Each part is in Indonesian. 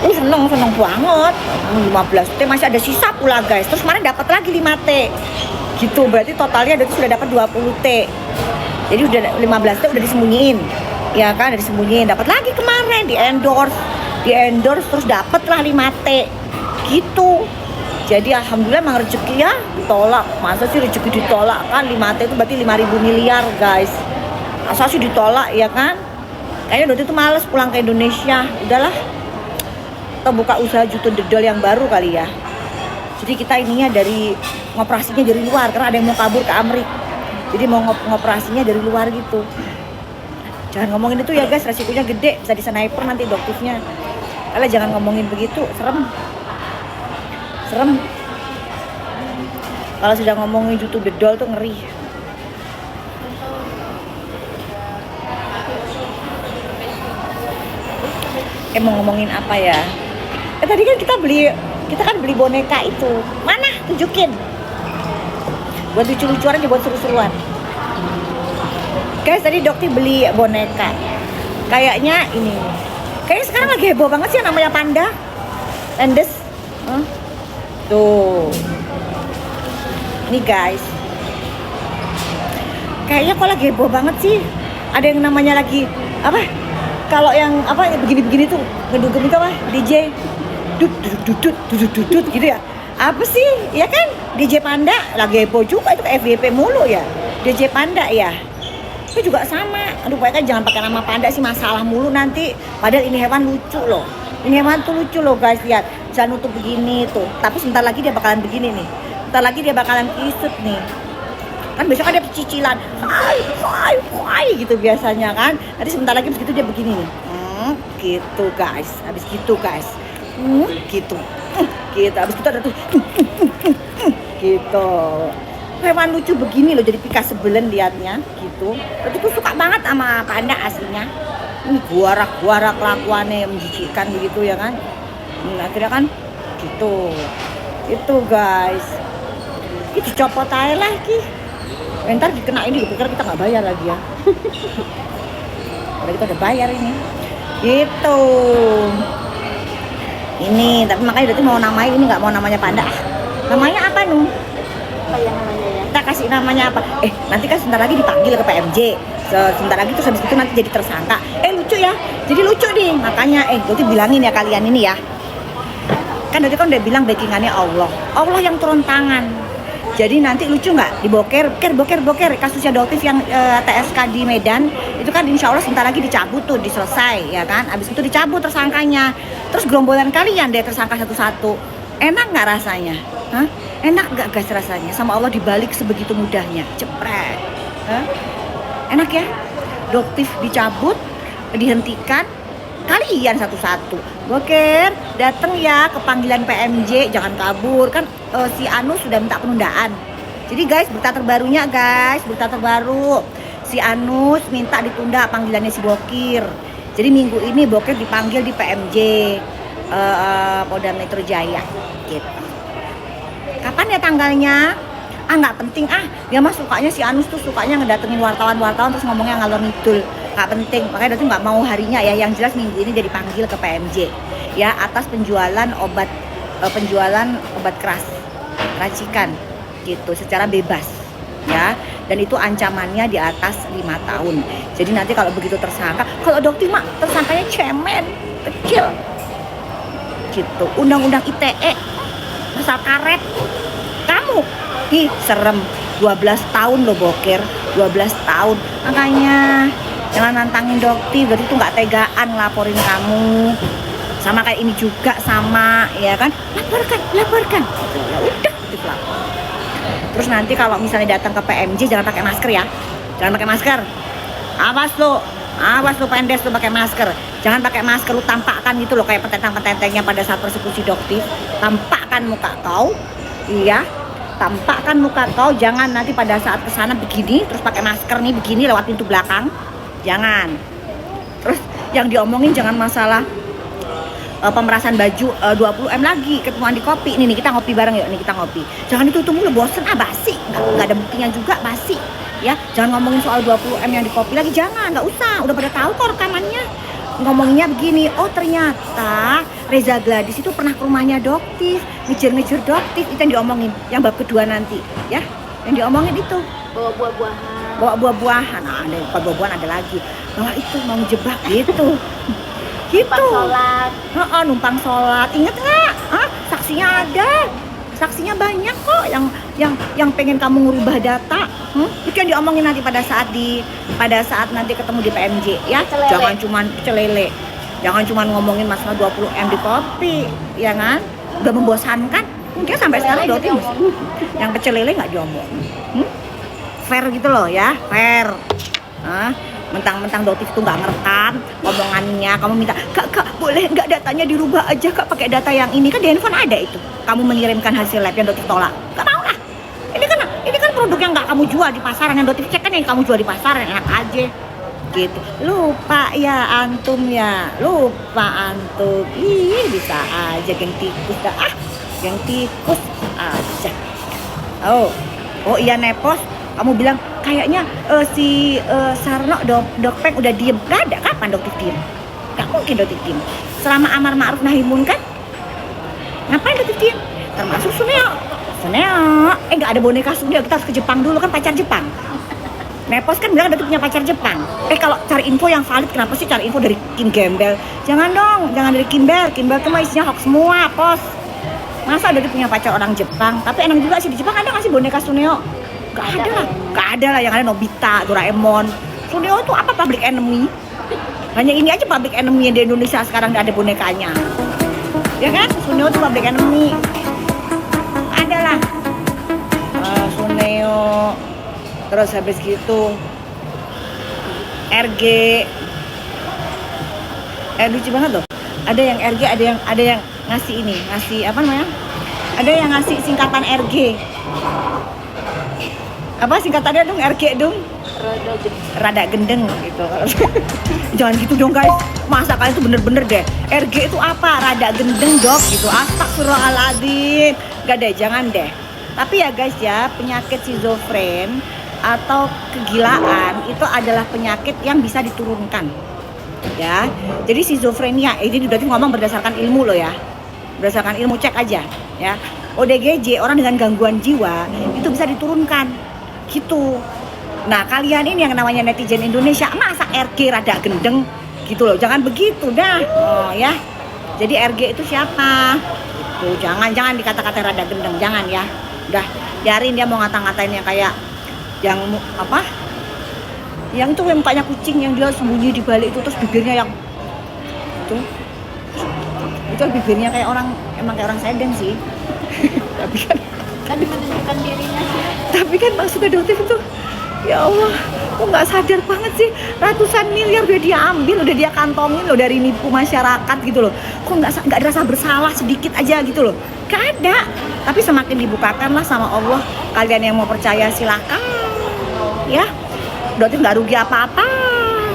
Seneng banget. 15 T masih ada sisa pula guys. Terus kemarin dapat lagi 5 T. Gitu, berarti totalnya sudah dapat 20 T. Jadi udah 15 T udah disembunyiin. Ya kan, udah disembunyiin. Dapat lagi kemarin di endorse terus dapatlah 5 T. Gitu. Jadi alhamdulillah emang rezeki ya ditolak. Masa sih rezeki ditolak kan? 5 T itu berarti 5.000 miliar guys. Masa sih ditolak ya kan? Kayaknya waktu itu males pulang ke Indonesia. Udahlah, kita buka usaha jutun dedol yang baru kali ya. Jadi kita ininya dari ngoperasinya dari luar karena ada yang mau kabur ke Amerika. Jadi mau ngoperasinya dari luar gitu. Jangan ngomongin itu ya guys, resikonya gede, bisa di sniper nanti doktifnya. Kalian jangan ngomongin begitu, serem. Kalau sudah ngomongin jutun dedol tuh ngeri. Mau ngomongin apa ya? Tadi kan kita beli boneka itu. Mana? Tunjukin. Buat lucu-lucuan aja, buat seru-seruan. Guys, tadi Dokti beli boneka. Kayaknya ini. Kayaknya sekarang lagi heboh banget sih yang namanya panda. Endes. Tuh. Ini guys. Kayaknya kok lagi heboh banget sih. Ada yang namanya lagi apa? Kalau yang apa begini-begini tuh ngedugem itu apa? DJ dudut gitu ya. Apa sih? Ya kan? DJ Panda lagi heboh juga itu, FYP mulu ya. DJ Panda ya. Itu juga sama. Aduh, pokoknya jangan pakai nama panda sih, masalah mulu nanti. Padahal ini hewan lucu loh. Ini hewan tuh lucu loh guys, lihat. Jangan nutup begini tuh. Tapi sebentar lagi dia bakalan begini nih. Sebentar lagi dia bakalan kisut nih. Kan besok ada cicilan. Hai gitu biasanya kan. Nanti sebentar lagi begitu dia begini nih. Gitu guys. Habis gitu guys. Gitu. Gitu. Habis itu ada tuh. Gitu. Hewan lucu begini loh, jadi pika sebelen liatnya gitu. Tapi aku suka banget sama panda aslinya. Ini guarak kelakuannya menjijikkan begitu ya kan. Akhirnya kan gitu. Itu guys. Ini dicopot aja lagi. Ntar dikena ini, dipikir kita nggak bayar lagi ya. Udah kita udah bayar ini. Gitu. Ini, tapi makanya Dati mau namain ini, nggak mau namanya panda. Namanya apa Nung? Apa ya namanya ya? Kita kasih namanya apa? Nanti kan sebentar lagi dipanggil ke PMJ. Sebentar lagi terus habis itu nanti jadi tersangka. Lucu ya. Jadi lucu nih. Makanya Dati bilangin ya kalian ini ya. Kan Dati kan udah bilang backingannya Allah. Allah yang turun tangan. Jadi nanti lucu nggak diboker kasusnya Doktif yang TSK di Medan itu kan insya Allah sebentar lagi dicabut tuh, diselesai ya kan. Abis itu dicabut tersangkanya. Terus gerombolan kalian deh tersangka satu-satu. Enak nggak rasanya? Hah? Enak nggak guys rasanya? Sama Allah dibalik sebegitu mudahnya, cepret. Hah? Enak ya? Doktif dicabut, dihentikan, kalian satu-satu. Boker, datang ya ke panggilan PMJ, jangan kabur kan. Si Anus sudah minta penundaan. Jadi guys, berita terbarunya guys, berita terbaru. Si Anus minta ditunda panggilannya si Bokir. Jadi minggu ini Bokir dipanggil di PMJ Polda Metro Jaya gitu. Kapan ya tanggalnya? Nggak penting dia mah sukanya si Anus tuh sukanya ngedatengin wartawan terus ngomongnya ngalor ngidul. Nggak penting, makanya dia tuh nggak mau harinya ya. Yang jelas minggu ini dia dipanggil ke PMJ ya atas penjualan obat keras racikan gitu secara bebas ya, dan itu ancamannya di atas 5 tahun. Jadi nanti kalau begitu tersangka, kalau Dokti mah tersangkanya cemen kecil gitu, undang-undang ITE pasal karet. Kamu serem, 12 tahun lo Boker, 12 tahun. Makanya jangan nantangin Dokti, berarti tuh nggak tegaan laporin kamu. Sama kayak ini juga sama ya kan, laporkan ya udah gitu lah. Terus nanti kalau misalnya datang ke PMJ jangan pakai masker ya, awas lo pendes lo pakai masker, jangan pakai masker, lu tampakkan gitu loh kayak petentang-petentengnya pada saat persekusi Doktif. Tampakkan muka kau, iya, tampakkan muka kau, jangan nanti pada saat kesana begini terus pakai masker nih begini lewat pintu belakang, jangan. Terus yang diomongin jangan masalah pemerasan baju 20M lagi ketemuan di kopi. Nih kita ngopi bareng yuk, nih kita ngopi. Jangan itu mulu, bosen basi, nggak ada buktinya juga, basi ya. Jangan ngomongin soal 20M yang di kopi lagi, jangan, nggak usah, udah pada tahu kok rekamannya. ngomonginnya begini, oh ternyata Reza Gladys itu pernah ke rumahnya Doktif, ngejar-ngejar Doktif, itu yang diomongin, yang bab kedua nanti, ya, yang diomongin itu. Bawa buah-buahan. Bawa buah-buahan, nah, ada buah-buahan ada lagi, bahwa itu mau jebak gitu. Gitu. Numpang sholat, inget nggak? Saksinya ada. Saksinya banyak kok yang pengen kamu ngubah data. Itu yang diomongin nanti pada saat nanti ketemu di PMJ ya. Celele. Jangan cuman celele. Jangan cuman ngomongin masalah 20M di kopi, ya kan? Udah membosankan. Mungkin sampai sekarang Doti yang pecelele nggak diomongin. Fair gitu loh ya, fair. Mentang-mentang Dotif tuh nggak ngerekam omongannya, kamu minta kak boleh nggak datanya dirubah aja kak pakai data yang ini, kan di handphone ada itu. Kamu mengirimkan hasil lab yang Dotif tolak, nggak mau lah. Ini kan produk yang nggak kamu jual di pasaran, yang Dotif cek kan yang kamu jual di pasaran, enak aja gitu. Lupa ya antum ya, lupa antum. Ih bisa aja geng tikus dah, geng tikus aja. Oh iya Nepos, kamu bilang kayaknya si Sarno Dokpeng udah diem. Gak ada, kapan Doktif diem? Gak mungkin Doktif diem. Selama amar ma'ruf nahi munkar, ngapain Doktif diem? Termasuk Suneo. Gak ada boneka Suneo, kita harus ke Jepang dulu, kan pacar Jepang. Nepos kan bilang Doktif punya pacar Jepang. Kalau cari info yang valid, kenapa sih cari info dari Kim Gembel? Jangan dong, jangan dari Kimbel tuh mah isinya hoax semua, Pos. Masa Doktif punya pacar orang Jepang? Tapi enak juga sih, di Jepang ada gak sih boneka Suneo? Gak ada lah, yang ada Nobita, Doraemon. Suneo itu apa public enemy? Hanya ini aja public enemy yang di Indonesia sekarang gak ada bonekanya. Ya kan? Suneo itu public enemy. Ada lah. Suneo. Terus habis gitu RG. Lucu banget loh. Ada yang RG, ada yang ngasih ini, ngasih apa namanya? Ada yang ngasih singkatan RG. Apa singkatannya dong, RG dong? Rada gendeng gitu. Jangan gitu dong guys, masa kalian tuh bener-bener deh, RG itu apa? Rada gendeng dok gitu. Astagfirullahaladzim. Gak deh, jangan deh. Tapi ya guys ya, penyakit schizofren atau kegilaan itu adalah penyakit yang bisa diturunkan ya. Jadi schizofrenia, ini udah ngomong berdasarkan ilmu loh ya, berdasarkan ilmu, cek aja ya. ODGJ, orang dengan gangguan jiwa, itu bisa diturunkan gitu. Nah kalian ini yang namanya netizen Indonesia, masa RG rada gendeng gitu loh, jangan begitu dah. Ya, jadi RG itu siapa gitu, jangan dikata-katain rada gendeng, jangan ya. Udah biarin dia mau ngata-ngatain yang kayak yang apa, yang itu yang mukanya kucing, yang dia sembunyi di balik itu, terus bibirnya yang itu bibirnya kayak orang, emang kayak orang sedang sih. Tapi kan menunjukkan dirinya sih. Tapi kan maksudnya Dotif itu, ya Allah, kok nggak sadar banget sih, ratusan miliar udah dia ambil, udah dia kantongin loh dari nipu masyarakat gitu loh. Kok nggak rasa bersalah sedikit aja gitu loh? Gak ada. Tapi semakin dibukakan lah sama Allah, kalian yang mau percaya silakan ya. Dotif nggak rugi apa-apa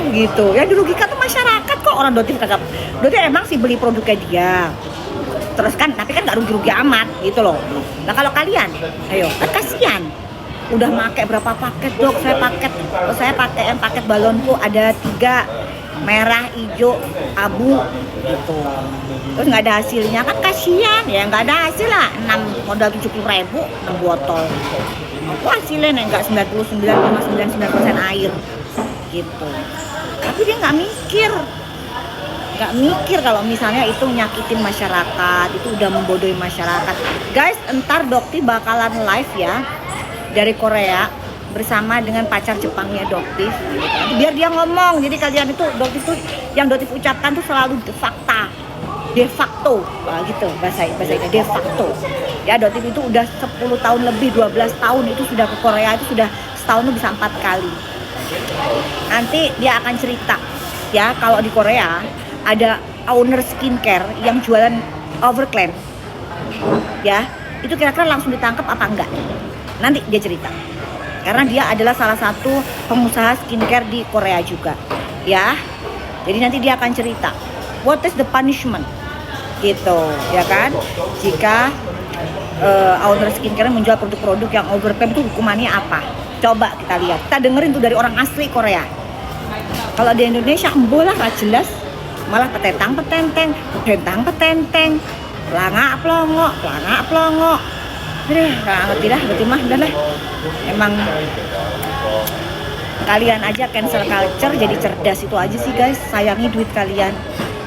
gitu ya, dirugikan tuh masyarakat kok. Orang Dotif kagak, Dotif emang sih beli produknya dia terus kan, tapi kan nggak rugi-rugi amat gitu loh. Nah kalau kalian, ayo, kan kasihan. Udah pakai berapa paket dok? Saya pakai yang paket balonku ada 3, merah, hijau, abu gitu. Terus nggak ada hasilnya, kan kasihan ya, nggak ada hasil lah. 6 modal 70.000, 6 botol. Aku hasilnya nggak 99,99% air gitu. Tapi dia nggak mikir kalau misalnya itu nyakitin masyarakat, itu udah membodohi masyarakat. Guys, entar Dokti bakalan live ya dari Korea bersama dengan pacar Jepangnya Doktif gitu kan. Biar dia ngomong, jadi kalian itu Doktif tuh yang Doktif ucapkan tuh selalu de facto gitu bahasa ini, de facto ya. Doktif itu udah 10 tahun lebih, 12 tahun itu sudah ke Korea, itu sudah setahun bisa 4 kali. Nanti dia akan cerita ya, kalau di Korea ada owner skincare yang jualan overclaim ya, itu kira-kira langsung ditangkap apa enggak? Nanti dia cerita, karena dia adalah salah satu pengusaha skincare di Korea juga ya. Jadi nanti dia akan cerita what is the punishment gitu ya kan, jika owner skincare menjual produk-produk yang overclaim, itu hukumannya apa. Coba kita lihat, kita dengerin tuh dari orang asli Korea. Kalau di Indonesia emboh lah, gak jelas malah petentang petenteng, petentang petenteng, pelangak pelongo. Aduh, nggak ngerti dah, berarti mah udah lah. Emang kalian aja cancel culture jadi cerdas itu aja sih guys. Sayangi duit kalian.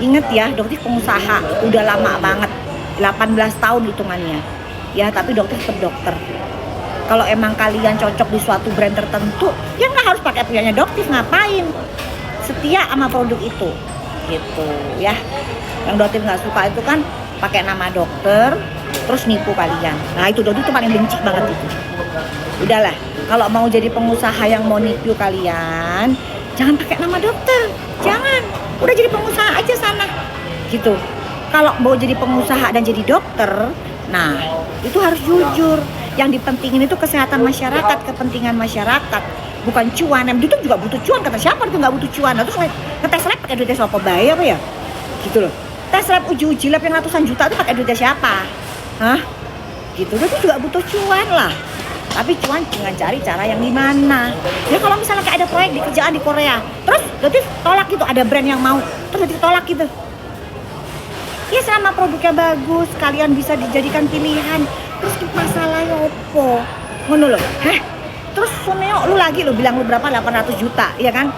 Ingat ya, dokter pengusaha udah lama banget, 18 tahun hitungannya. Ya, tapi dokter tetap dokter. Kalau emang kalian cocok di suatu brand tertentu, ya nggak harus pakai punyanya dokter, ngapain? Setia sama produk itu, gitu ya. Yang dokter nggak suka itu kan pakai nama dokter, terus nipu kalian. Nah itu dokter itu paling benci banget itu. Udahlah, kalau mau jadi pengusaha yang mau nipu kalian, jangan pakai nama dokter, jangan. Udah jadi pengusaha aja sana, gitu. Kalau mau jadi pengusaha dan jadi dokter, nah itu harus jujur. Yang dipentingin itu kesehatan masyarakat, kepentingan masyarakat, bukan cuan. Yang itu juga butuh cuan, kata siapa itu nggak butuh cuan? Nah, terus ngetes lab pakai duitnya siapa, bayar apa ya? Gitu loh. Tes lab uji lab yang ratusan juta itu pakai duitnya siapa? Hah? Gitu. Itu juga butuh cuan lah. Tapi cuan dengan cari cara yang gimana. Ya kalau misalnya kayak ada proyek di kerjaan di Korea, terus berarti tolak gitu, ada brand yang mau, terus berarti tolak gitu. Ya selama produknya bagus, kalian bisa dijadikan pilihan. Terus masalahnya opo? Ngono loh. Heh. Terus Suneo lu lagi lu bilang lu berapa, 800 juta, ya kan?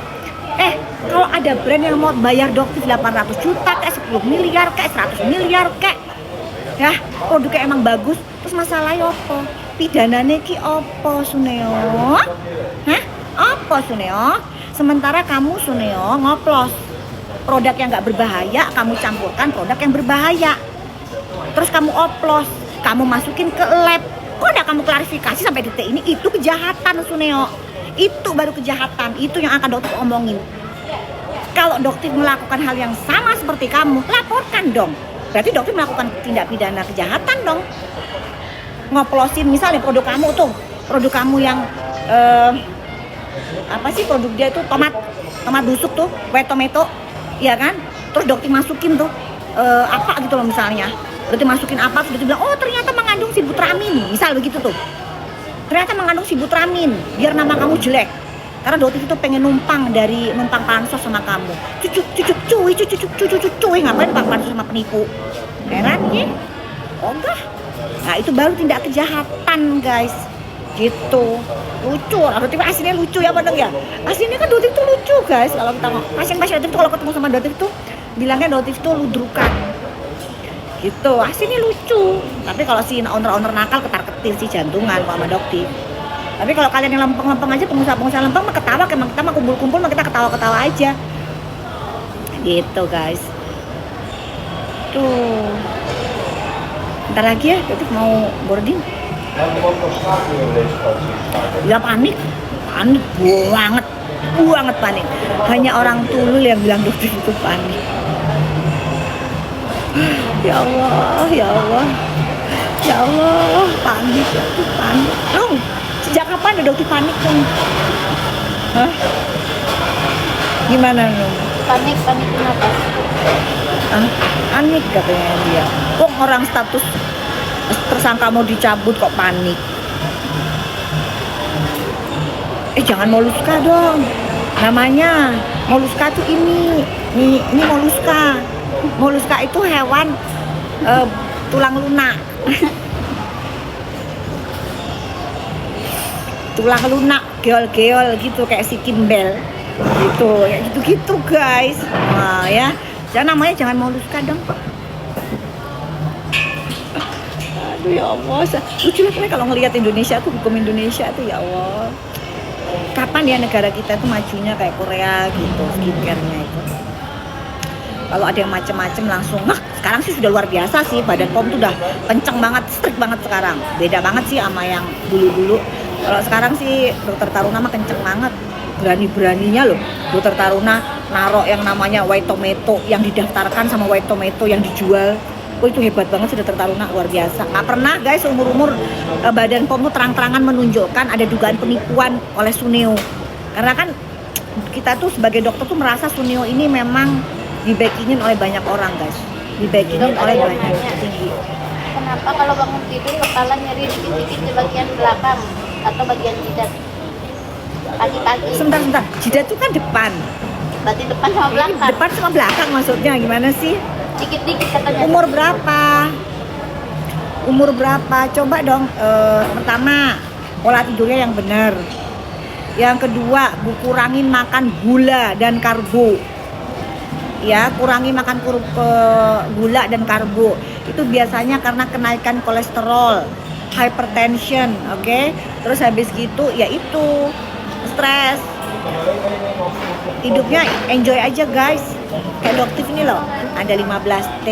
Kalau ada brand yang mau bayar dokter 800 juta, kayak 10 miliar, kayak 100 miliar, kayak ya, produknya emang bagus, terus masalahnya opo? Pidanane ki opo Suneo? Hah? Opo Suneo? Sementara kamu Suneo ngoplos produk yang nggak berbahaya, kamu campurkan produk yang berbahaya, terus kamu oplos, kamu masukin ke lab. Kok udah kamu klarifikasi sampai detik ini? Itu kejahatan Suneo. Itu baru kejahatan. Itu yang akan dokter omongin. Kalau dokter melakukan hal yang sama seperti kamu, laporkan dong. Berarti dokter melakukan tindak pidana kejahatan dong. Ngoplosin misalnya produk kamu tuh, produk kamu yang apa sih produk dia itu, tomat busuk tuh, white tomato, ya kan? Terus dokter masukin tuh apa gitu loh misalnya. Dokter masukin apa, terus dokter bilang, oh ternyata mengandung sibutramin, misal begitu tuh. Ternyata mengandung sibutramin, biar nama kamu jelek. Karena dokter itu pengen numpang pansos sama kamu. Cuy, ngapain numpang pansos sama penipu? Heran ya? Enggak. Nah itu baru tindak kejahatan guys. Gitu. Lucu, dokter aslinya lucu ya padahal ya. Aslinya kan dokter itu lucu guys. Kalau kita pasien-pasien dokter itu kalau ketemu sama dokter itu bilangnya dokter itu ludrukan. Gitu, aslinya lucu. Tapi kalau si owner nakal ketar-ketir sih jantungan sama dokter. Tapi kalau kalian yang lempeng-lempeng aja, pengusaha-pengusaha lempeng mah ketawa, emang kita mah kumpul-kumpul mah kita ketawa-ketawa aja. Gitu guys. Tuh. Bentar lagi ya, dokter mau boarding. Ya panik banget panik. Hanya orang tulul yang bilang dokter itu panik. Ya Allah, panik. Dong, sejak kapan ada dokter panik dong? Hah? Gimana dong? Panik kenapa? Panik katanya dia. Kok orang status tersangka mau dicabut kok panik? Jangan moluska dong. Namanya moluska tuh ini moluska. Moluska itu hewan tulang lunak. Tulang lunak, geol-geol gitu kayak si Kimbel. Gitu, ya gitu-gitu guys. Nah, ya. Jangan moluska dong. Aduh ya Allah, lucu lah kalau ngelihat Indonesia tuh, hukum Indonesia tuh ya Allah. Kapan ya negara kita tuh majunya kayak Korea gitu, skincare-nya itu. Kalau ada yang macem-macem langsung, sekarang sih sudah luar biasa sih, Badan POM tuh udah kenceng banget, strict banget sekarang. Beda banget sih sama yang dulu-dulu. Kalau sekarang sih Dokter Taruna mah kenceng banget, berani-beraninya loh. Dokter Taruna narok yang namanya white tomato, yang didaftarkan sama white tomato yang dijual. Oh itu hebat banget sih Dokter Taruna, luar biasa. Nggak pernah guys umur-umur Badan POM tuh terang-terangan menunjukkan ada dugaan penipuan oleh Suneo. Karena kan kita tuh sebagai dokter tuh merasa Suneo ini memang dibakingin oleh banyak orang guys, dibakingin oleh banyak tinggi. Kenapa kalau bangun tidur kepala nyeri dikit-dikit di bagian belakang atau bagian jidat? Pagi-pagi. Sebentar, jidat tuh kan depan. Berarti depan sama belakang. Depan sama belakang maksudnya gimana sih? Dikit-dikit katanya. Umur berapa? Umur berapa? Coba dong. Pertama, pola tidurnya yang benar. Yang kedua, kurangin makan gula dan karbo. Ya, kurangi makan gula dan karbo. Itu biasanya karena kenaikan kolesterol, hypertension, oke? Terus habis gitu, ya itu stres. Hidupnya enjoy aja guys. Kayak Doktif ini loh, ada 15T,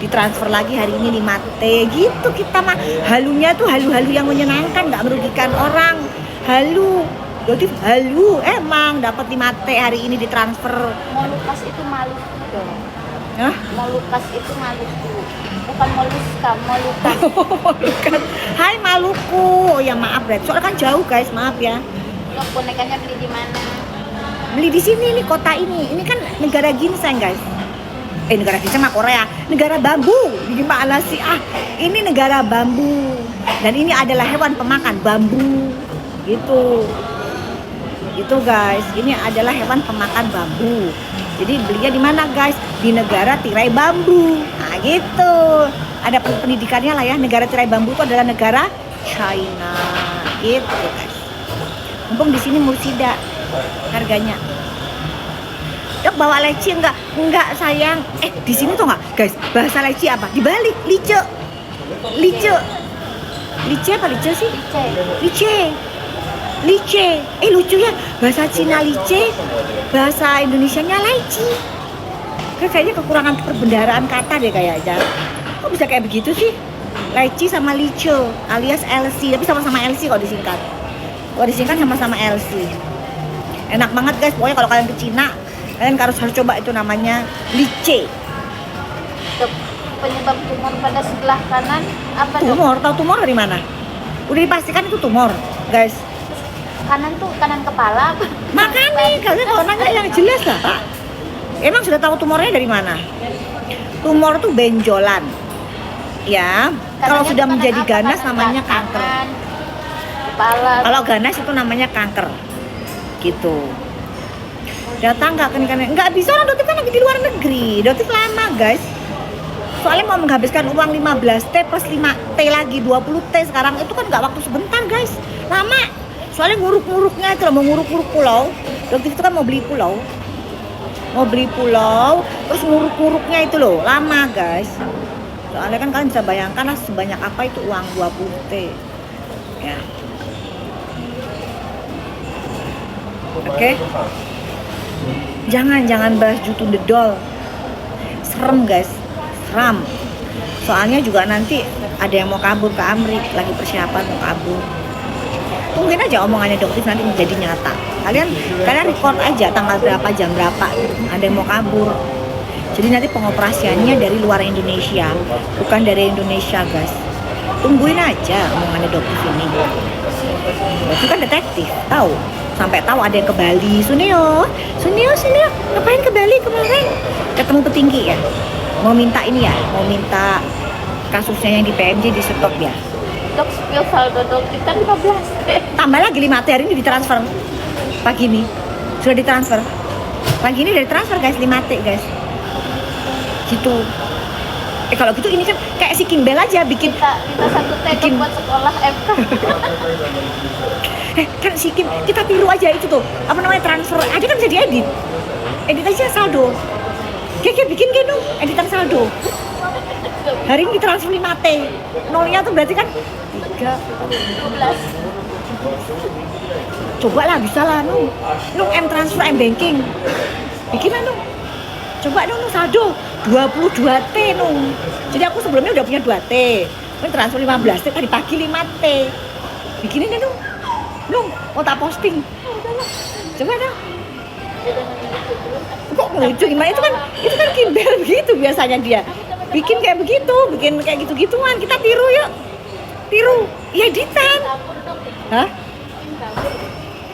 ditransfer lagi hari ini 5T, gitu kita mah. Halunya tuh halu-halu yang menyenangkan, nggak merugikan orang. Halu. Doktif halu, emang dapat 5T hari ini ditransfer. Molukas itu Maluku dong. Hah? Molukas itu Maluku. Bukan moluska, molukas. Molukas. Hai Maluku. Oh ya maaf Red, soalnya kan jauh guys, maaf ya. Dok, bonekanya beli di mana? Beli di sini nih, kota ini. Ini kan negara ginseng guys. Negara ginseng mah Korea. Negara bambu. Gimana sih? Ini negara bambu. Dan ini adalah hewan pemakan bambu. Gitu. Itu guys, ini adalah hewan pemakan bambu. Jadi belinya di mana guys? Di negara tirai bambu. Nah gitu. Ada pendidikannya lah ya. Negara tirai bambu itu adalah negara China. Gitu guys. Mumpung di sini Mursida harganya. Dok bawa leci enggak? Enggak sayang. Di sini tuh enggak guys? Bahasa leci apa? Dibalik, lice. Lice. Lice apa lice sih? Lice. Lice. Lucu ya. Bahasa Cina lice, bahasa Indonesianya leci. Kayaknya kekurangan perbendaharaan kata deh kayaknya. Kok bisa kayak begitu sih? Leci sama lice alias LC, tapi sama-sama LC kalau disingkat. Kalau disingkat sama-sama LC. Enak banget guys, pokoknya kalau kalian ke Cina, kalian harus coba itu namanya lice. Dok, penyebab tumor pada sebelah kanan apa dok? Tumor? Tahu tumor dari mana? Udah dipastikan itu tumor, guys. Kanan tuh kanan kepala apa? Makanya kalian kalau nanya yang jelas lah Pak. Emang sudah tahu tumornya dari mana? Tumor tuh benjolan. Ya, kalau sudah menjadi ganas namanya kanker. Kepala. Kalau ganas itu namanya kanker. Gitu. Datang nggak kan? Nggak bisa, orang Doktif kan lagi di luar negeri. Doktif lama guys. Soalnya mau menghabiskan uang 15T plus 5T lagi 20T sekarang itu kan nggak waktu sebentar guys. Lama. Soalnya nguruk-nguruknya itu loh, mau nguruk-nguruk pulau. Doktif itu kan mau beli pulau. Terus nguruk-nguruknya itu loh, lama guys. Soalnya kan kalian bisa bayangkan lah sebanyak apa itu uang 20T. Ya. Oke. Jangan bahas Jutu the Doll. Serem guys, seram. Soalnya juga nanti ada yang mau kabur ke Amrik, lagi persiapan mau kabur. Tungguin aja omongannya Doktif nanti menjadi nyata. Kalian record aja tanggal berapa, jam berapa. Ada yang mau kabur. Jadi nanti pengoperasiannya dari luar Indonesia, bukan dari Indonesia guys. Tungguin aja omongannya Doktif ini. Doktif kan detektif, tahu. Sampai tahu ada yang ke Bali. Suneo, ngapain ke Bali kemarin? Ketemu petinggi ya. Mau minta ini ya, mau minta kasusnya yang di PMJ di stop ya. Dok, spill saldo Doktif kan 15T. Tambah lagi 5T hari ini ditransfer. Pagi ini sudah ditransfer. Pagi ini udah ditransfer guys, 5T guys. Gitu. Kalau gitu ini kan kayak si Kimbel aja bikin Kita 1T buat sekolah MK. Kan si Kim, kita tiru aja itu tuh. Apa namanya, transfer aja kan bisa diedit. Edit aja saldo. Kayak bikin dong, editan saldo. Hari ini ditransfer 5T. Nolnya tuh berarti kan 12. Coba lah, bisa lah Nung M transfer, M banking. Bikin lah Nung. Coba dong Nung saldo 22T Nung. Jadi aku sebelumnya udah punya 2T. Ini transfer 15T, tadi pagi 5T. Bikinin deh Nung, mau tak posting. Coba dong. Kok lucu gimana? Itu kan Kimbel begitu biasanya dia. Bikin kayak begitu, bikin kayak gitu-gituan. Kita tiru yuk. Tiru, ya editan. Hah?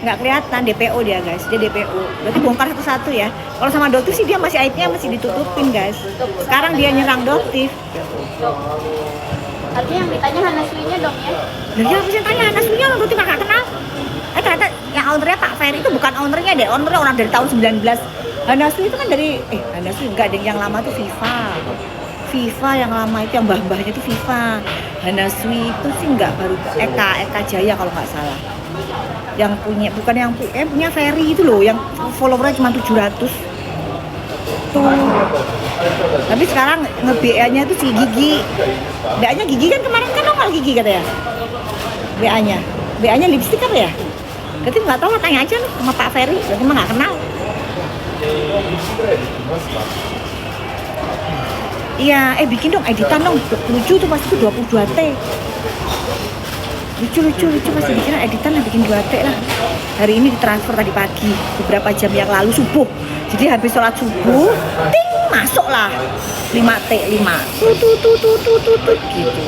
Nggak kelihatan, DPO dia guys, dia DPO. Berarti bongkar satu-satu ya. Kalau sama Doktif sih dia masih aibnya masih ditutupin guys. Sekarang dia nyerang Doktif. Artinya yang ditanya Hana Sui-nya dong ya? Dia apa sih yang tanya Hana Sui-nya, orang Doktif nggak kenal. Ternyata yang ownernya Pak Ferry itu bukan ownernya deh. Ownernya orang dari tahun Hanasui itu kan dari Hanasui enggak, yang lama tuh Viva yang lama itu, yang mbah-mbahnya itu Viva. Hanasui itu sih enggak, baru Eka Jaya kalau nggak salah. Yang punya, bukan yang punya Ferry itu loh, yang followernya cuma 700 tuh. Tapi sekarang nge-BA-nya itu si Gigi. BA-nya Gigi kan kemarin kan nongol Gigi katanya. BA-nya lipstick apa ya? Berarti nggak tahu lah, tanya aja nih sama Pak Ferry, berarti mah nggak kenal. Iya, bikin dong editan dong, lucu tuh pasti tuh 22T. Lucu pasti bikin editan lah, bikin 2T lah. Hari ini ditransfer tadi pagi, beberapa jam yang lalu subuh. Jadi habis sholat subuh, ting, masuk lah 5T, 5 tut gitu.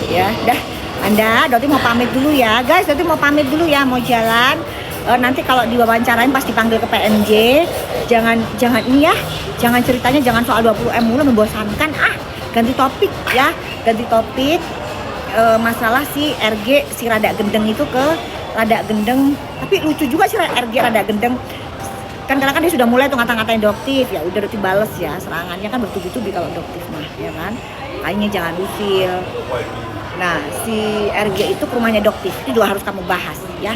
Ya, dah. Anda, Doti mau pamit dulu ya, guys. Doti mau pamit dulu ya, mau jalan. Nanti kalau diwawancarain pas dipanggil ke PMJ, jangan ini ya, jangan ceritanya jangan soal 20M mulu, membosankan. Ganti topik ya, ganti topik. Masalah si RG, si Rada Gendeng itu ke Rada Gendeng. Tapi lucu juga sih RG Rada Gendeng. Kan karena kan dia sudah mulai tuh ngata-ngatain Doktif, ya udah Doti bales ya, serangannya kan bertubi-tubi kalau Doktif mah, ya kan. Kayaknya jangan usil. Nah, si RG itu ke rumahnya Doktif, itu juga harus kamu bahas ya.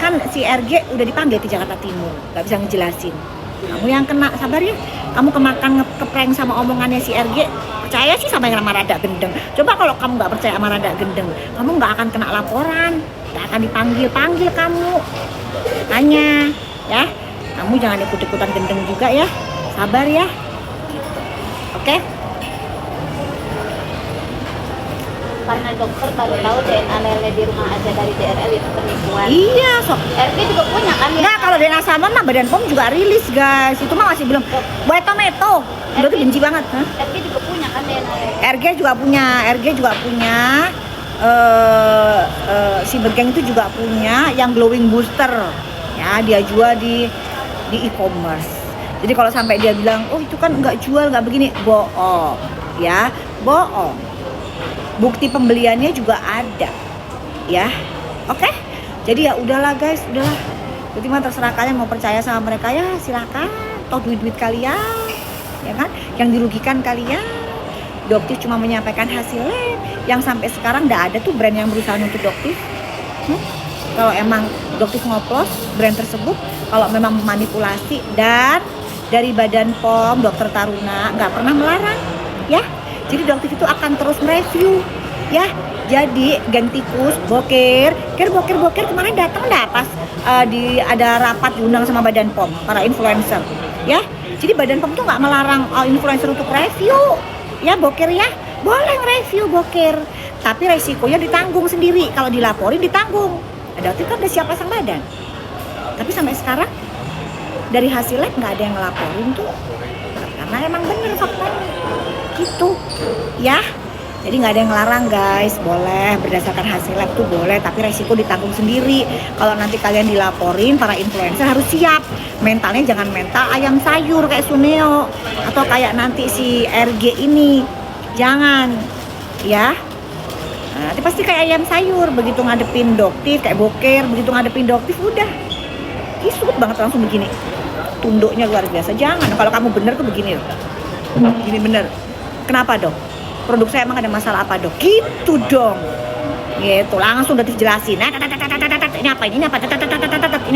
Kan si RG udah dipanggil ke Jakarta Timur, gak bisa ngejelasin. Kamu yang kena, sabar ya. Kamu kemakan ngeprank sama omongannya si RG. Percaya sih sama Rada Gendeng. Coba kalau kamu gak percaya sama Rada Gendeng, kamu gak akan kena laporan, gak akan dipanggil kamu. Tanya ya, kamu jangan ikut-ikutan gendeng juga ya. Sabar ya. Oke? Karena dokter baru tahu DNA lele di rumah aja dari DRL itu penipuan. Iya, RG juga punya kan ya? Nah, kalau DNA sama mah Badan POM juga rilis, guys. Itu mah masih belum. Buat tomato. Udah tuh benci banget, ha? RG juga punya kan DNA lele? RG juga punya. Si Begeng itu juga punya yang glowing booster. Ya, dia jual di e-commerce. Jadi kalau sampai dia bilang, "Oh, itu kan nggak jual, nggak begini." Bohong. Ya, bohong. Bukti pembeliannya juga ada, ya, oke? Jadi ya udahlah guys, udahlah. Berarti mah terserah kalian mau percaya sama mereka ya, silakan. Toh duit kalian, ya kan? Yang dirugikan kalian. Doktif cuma menyampaikan hasilnya. Yang sampai sekarang nggak ada tuh brand yang berusaha nuntut Doktif. Kalau emang Doktif ngoplos brand tersebut, kalau memang memanipulasi, dan dari Badan POM, Dokter Taruna nggak pernah melarang, ya. Jadi Doktif itu akan terus mereview, ya. Jadi geng tikus, boker kemarin datang dah pas ada rapat diundang sama Badan POM, para influencer, ya. Jadi Badan POM tuh nggak melarang influencer untuk review, ya boker ya, boleh review boker, tapi resikonya ditanggung sendiri. Kalau dilaporin ditanggung. Doktif kan udah siap pasang badan, tapi sampai sekarang dari hasil lab nggak ada yang ngelaporin tuh, karena emang bener faktanya. Gitu ya, jadi nggak ada yang ngelarang guys, boleh berdasarkan hasil lab tuh boleh, tapi resiko ditanggung sendiri. Kalau nanti kalian dilaporin, para influencer harus siap mentalnya, jangan mental ayam sayur kayak Suneo atau kayak nanti si RG ini, jangan ya. Nah, nanti pasti kayak ayam sayur, begitu ngadepin Doktif kayak boker, begitu ngadepin Doktif udah kisut banget langsung begini, tunduknya luar biasa. Jangan, kalau kamu bener tuh begini loh, gini bener. Kenapa dong? Produk saya emang ada masalah apa dong? Gitu dong. Gitu, langsung udah dijelasin. Ini apa? Ini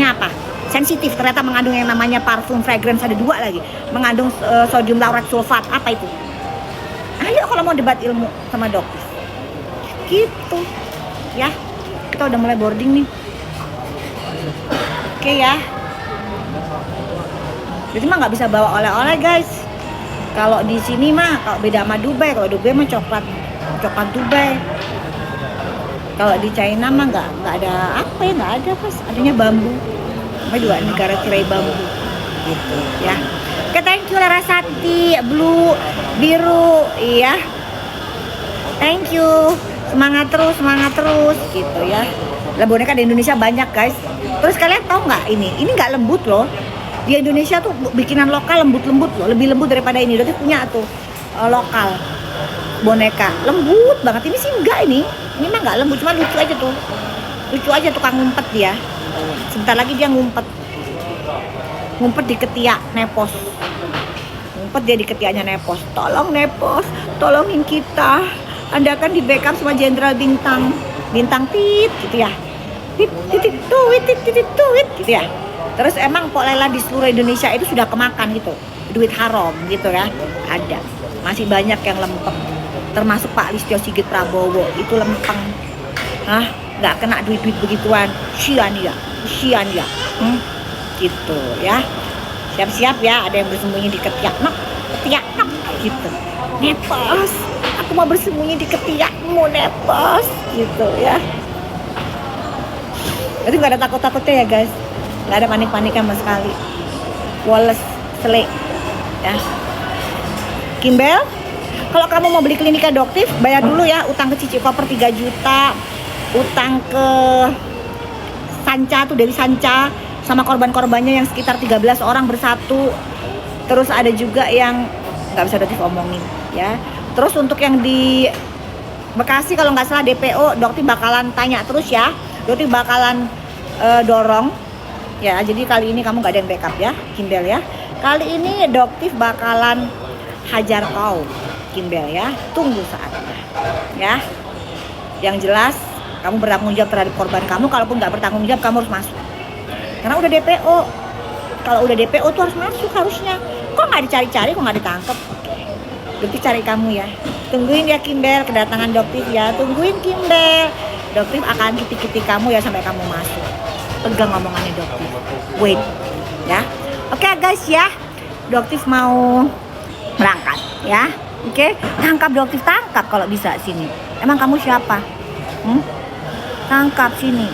apa? Sensitif, ternyata mengandung yang namanya parfum fragrance, ada 2 lagi. Mengandung sodium lauret sulfat. Apa itu? Ayo kalau mau debat ilmu sama Doktif. Gitu. Ya. Kita udah mulai boarding nih. Oke ya. Jadi mah nggak bisa bawa oleh-oleh guys. Kalau di sini mah, kalau beda sama Dubai, kalau Dubai mah coklat Dubai. Kalau di China mah nggak ada apa ya, nggak ada pas, adanya bambu. Namanya juga negara tirai bambu, gitu ya. Oke, thank you Larasati, blue, biru, iya. Thank you, semangat terus, gitu ya. Lah boneka di Indonesia banyak guys. Terus kalian tahu nggak ini nggak lembut loh. Di Indonesia tuh bikinan lokal lembut-lembut loh, lebih lembut daripada ini. Udah punya tuh lokal boneka lembut banget. Ini sih enggak, ini mah nggak lembut, cuma lucu aja tukang ngumpet dia. Sebentar lagi dia ngumpet. ngumpet di ketiak Nepos. Ngumpet dia di ketiaknya Nepos. Tolong Nepos, tolongin kita. Anda kan di backup sama Jenderal Bintang tit gitu ya. Titit tuit gitu ya. Terus emang Pok Lela di seluruh Indonesia itu sudah kemakan gitu. Duit haram gitu ya. Ada. Masih banyak yang lempeng. Termasuk Pak Listio Sigit Prabowo itu lempeng. Nggak kena duit-duit begituan. Sian ya. Gitu ya. Siap-siap ya, ada yang bersembunyi di ketiak nok gitu. Nepos, aku mau bersembunyi di ketiakmu Nepos gitu ya. Itu nggak ada takut-takutnya ya guys, nggak ada panik-panikan sama sekali. Wallace Sele ya. Kimbel, kalau kamu mau beli klinik adoptif, bayar dulu ya utang ke Cici Koper 3 juta, utang ke Sanca tuh dari Sanca sama korban-korbannya yang sekitar 13 orang bersatu. Terus ada juga yang nggak bisa adoptif omongin ya. Terus untuk yang di Bekasi kalau nggak salah DPO, Dokti bakalan tanya terus ya. Dokti bakalan dorong ya. Jadi kali ini kamu nggak ada yang backup ya, Kimbel ya. Kali ini Dokti bakalan hajar kau, Kimbel ya. Tunggu saatnya ya. Yang jelas kamu bertanggung jawab terhadap korban kamu. Kalaupun nggak bertanggung jawab, kamu harus masuk. Karena udah DPO. Kalau udah DPO tuh harus masuk harusnya. Kok nggak dicari-cari, kok nggak ditangkap? Dokti cari kamu ya. Tungguin ya Kimbel kedatangan Dokti ya. Tungguin Kimbel. Dokti akan kitik-kitik kamu ya sampai kamu masuk. Pegang ngomongannya Dokti. Wait ya. Oke guys ya. Dokti mau berangkat ya. Oke. Tangkap Dokti, tangkap kalau bisa sini. Emang kamu siapa? Tangkap sini.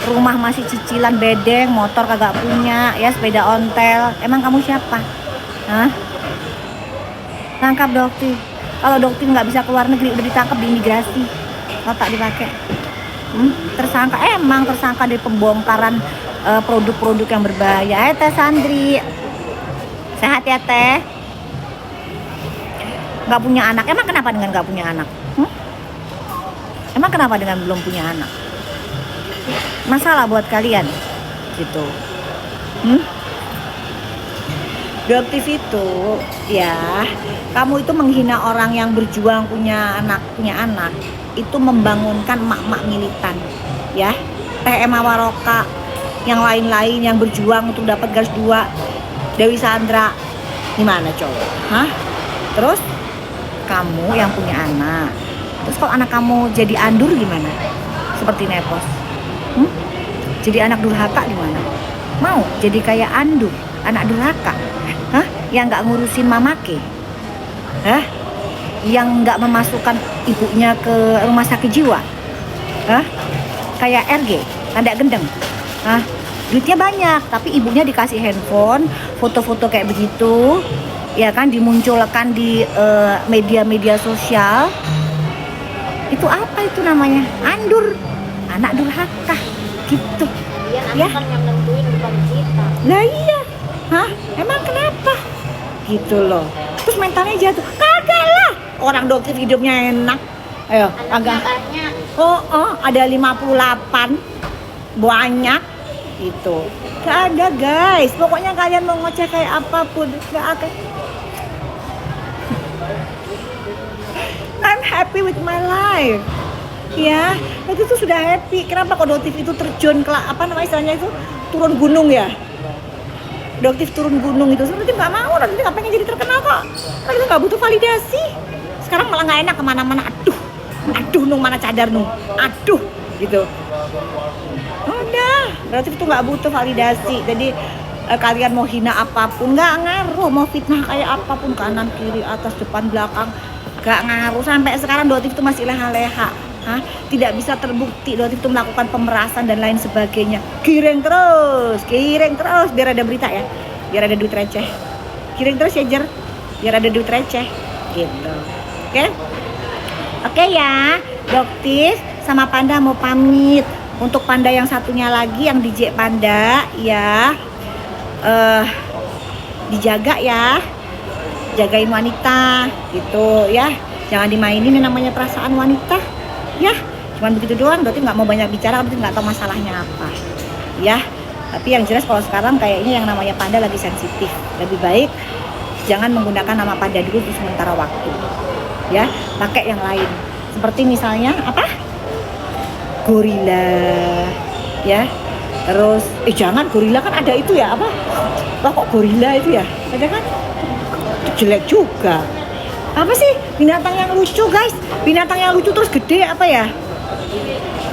Rumah masih cicilan bedeng, motor kagak punya, ya sepeda ontel. Emang kamu siapa? Tangkap Dokti. Kalau Dokti nggak bisa keluar negeri, udah ditangkap di imigrasi. Otak dipakai. Tersangka, emang tersangka dari pembongkaran produk-produk yang berbahaya. Teh Sandri, sehat ya Teh? Nggak punya anak. Emang kenapa dengan nggak punya anak? Emang kenapa dengan belum punya anak? Masalah buat kalian gitu. Adoptif itu ya, kamu itu menghina orang yang berjuang punya anak itu membangunkan mak-mak militan ya. Teh Emma Waroka, yang lain-lain yang berjuang untuk dapat garis 2, Dewi Sandra, gimana coba? Terus kamu yang punya anak, terus kalau anak kamu jadi andur gimana? Seperti Nepos, jadi anak durhaka gimana? Mau jadi kayak andur, anak durhaka? Yang nggak ngurusin mamake, yang nggak memasukkan ibunya ke rumah sakit jiwa, kayak RG, tanda gendeng, duitnya banyak, tapi ibunya dikasih handphone, foto-foto kayak begitu, ya kan, dimunculkan di media-media sosial. Itu apa itu namanya? Andur, anak durhaka, gitu. Ya, kan yang nentuin bukan kita. Lah iya, emang kenapa? Gitu loh. Terus mentalnya jatuh. Kagak lah. Orang Dokter hidupnya enak. Ayo, agak. Banyak. Ada 58. Banyak. Gitu. Gak ada guys. Pokoknya kalian mau ngoceh kayak apapun, gak akan. I'm happy with my life. Ya, itu tuh sudah happy. Kenapa kok Dokter itu terjun ke apa namanya istilahnya itu? Turun gunung ya. Dokter turun gunung itu sebenarnya nggak mau, Dokter nggak pengen jadi terkenal kok. Dokter nggak butuh validasi. Sekarang malah nggak enak kemana-mana. Aduh, nung mana cadar nung. Aduh, gitu. Udah, Dokter itu nggak butuh validasi. Jadi kalian mau hina apapun nggak ngaruh, mau fitnah kayak apapun kanan kiri atas depan belakang nggak ngaruh. Sampai sekarang Dokter itu masih leha-leha. Tidak bisa terbukti Dokter itu melakukan pemerasan dan lain sebagainya. Giring terus biar ada berita ya, biar ada duit receh. Giring terus ya Jer, biar ada duit receh gitu. Oke ya, Dokter sama Panda mau pamit. Untuk Panda yang satunya lagi yang DJ Panda ya, dijaga ya, jagain wanita gitu ya, jangan dimainin yang namanya perasaan wanita. Ya, cuman begitu doang. Dokter nggak mau banyak bicara, Dokter nggak tahu masalahnya apa. Ya, Tapi yang jelas kalau sekarang kayaknya yang namanya panda lagi sensitif. Lebih baik jangan menggunakan nama panda dulu untuk sementara waktu. Ya, pakai yang lain. Seperti misalnya apa? Gorila. Ya. Terus jangan gorila kan ada itu ya apa? Wah kok gorila itu ya? Ada kan? Jelek juga. Apa sih binatang yang lucu guys? Binatang yang lucu terus gede apa ya?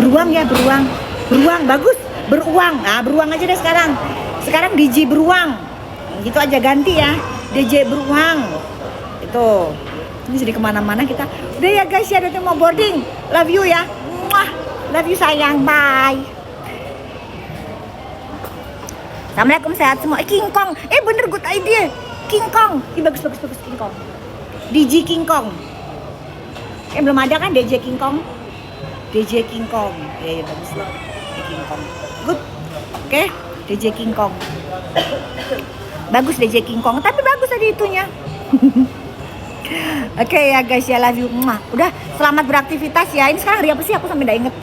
Beruang ya, beruang bagus, beruang. Nah beruang aja deh sekarang. Sekarang DJ beruang, gitu aja ganti ya, DJ beruang. Itu ini jadi kemana-mana kita. Udah ya guys ya, udah mau boarding. Love you ya, muah. Love you sayang, bye. Assalamualaikum, sehat semua. King Kong, bener good idea. King Kong, bagus King Kong. DJ King Kong. Belum ada kan DJ King Kong? DJ King Kong. Ya bagus lah. DJ King Kong. Good. Oke, DJ King Kong. Bagus DJ King Kong, tapi bagus tadi itunya. Oke ya guys ya, love you. Udah, selamat beraktivitas ya. Ini sekarang hari apa sih? Aku sampai enggak inget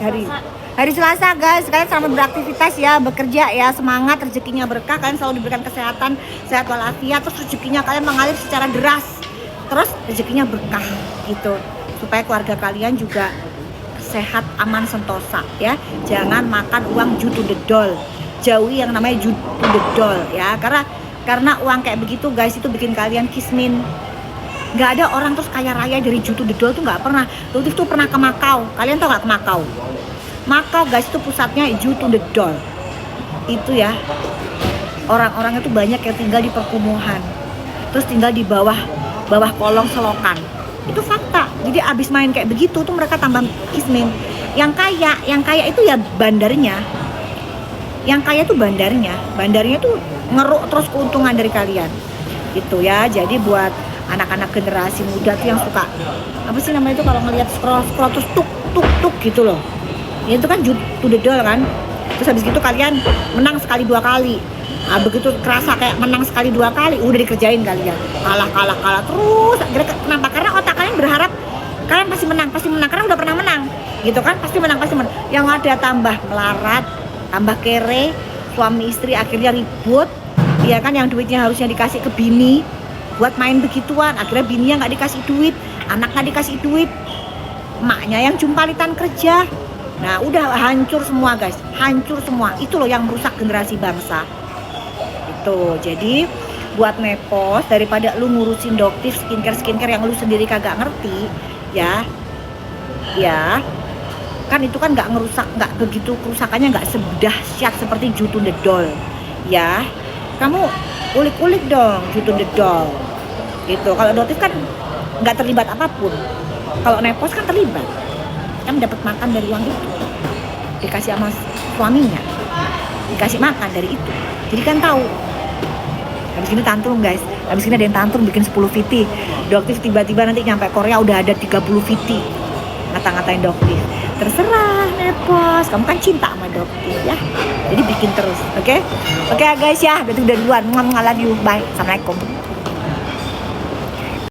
hari Selasa guys. Kalian selamat beraktivitas ya, bekerja ya, semangat, rezekinya berkah, kalian selalu diberikan kesehatan, sehat walafiat, terus rezekinya kalian mengalir secara deras. Terus rezekinya berkah gitu, supaya keluarga kalian juga sehat, aman, sentosa ya. Jangan makan uang jutu dedol, jauhi yang namanya jutu dedol ya, karena uang kayak begitu guys itu bikin kalian kismin. Nggak ada orang terus kaya raya dari jutu dedol tuh, nggak pernah. Lutfi tuh pernah ke Makau, kalian tau nggak ke Makau? Makau guys itu pusatnya jutu dedol itu ya. Orang-orangnya tuh banyak yang tinggal di perkumuhan, terus tinggal di bawah kolong selokan. Itu fakta. Jadi abis main kayak begitu tuh mereka tambah kismin. Yang kaya itu ya bandarnya. Yang kaya tuh bandarnya tuh ngeruk terus keuntungan dari kalian. Gitu ya. Jadi buat anak-anak generasi muda tuh yang suka apa sih namanya itu kalau ngelihat scroll terus tuk gitu loh. Ya itu kan jutu dedol kan. Terus habis gitu kalian menang sekali 2 kali. Nah, begitu kerasa kayak menang sekali 2 kali, udah dikerjain kalian. Kalah terus. Kenapa? Karena otak kalian berharap kalian pasti menang karena udah pernah menang. Gitu kan? Pasti menang. Yang ada tambah melarat, tambah kere, suami istri akhirnya ribut. Iya kan, yang duitnya harusnya dikasih ke bini buat main begituan, akhirnya bininya nggak dikasih duit, anak nggak dikasih duit, emaknya yang jumpalitan kerja. Nah, udah hancur semua guys, hancur semua. Itu loh yang merusak generasi bangsa. Tuh, jadi buat nepos daripada lu ngurusin doktif skincare yang lu sendiri kagak ngerti ya kan itu kan nggak begitu kerusakannya, nggak sedahsyat seperti jutu dedol ya. Kamu ulik-ulik dong jutu dedol gitu. Kalau doktif kan nggak terlibat apapun, kalau nepos kan terlibat, kan dapat makan dari uang itu, dikasih sama suaminya, dikasih makan dari itu, jadi kan tahu. Habis ini tantrum guys, habis ini ada yang tantrum bikin 10 VT. Doktif tiba-tiba nanti nyampe Korea udah ada 30 VT. Ngata-ngatain doktif. Terserah nepos, kamu kan cinta sama doktif ya. Jadi bikin terus, oke? Oke guys ya, udah duluan. Love you, bye. Assalamualaikum.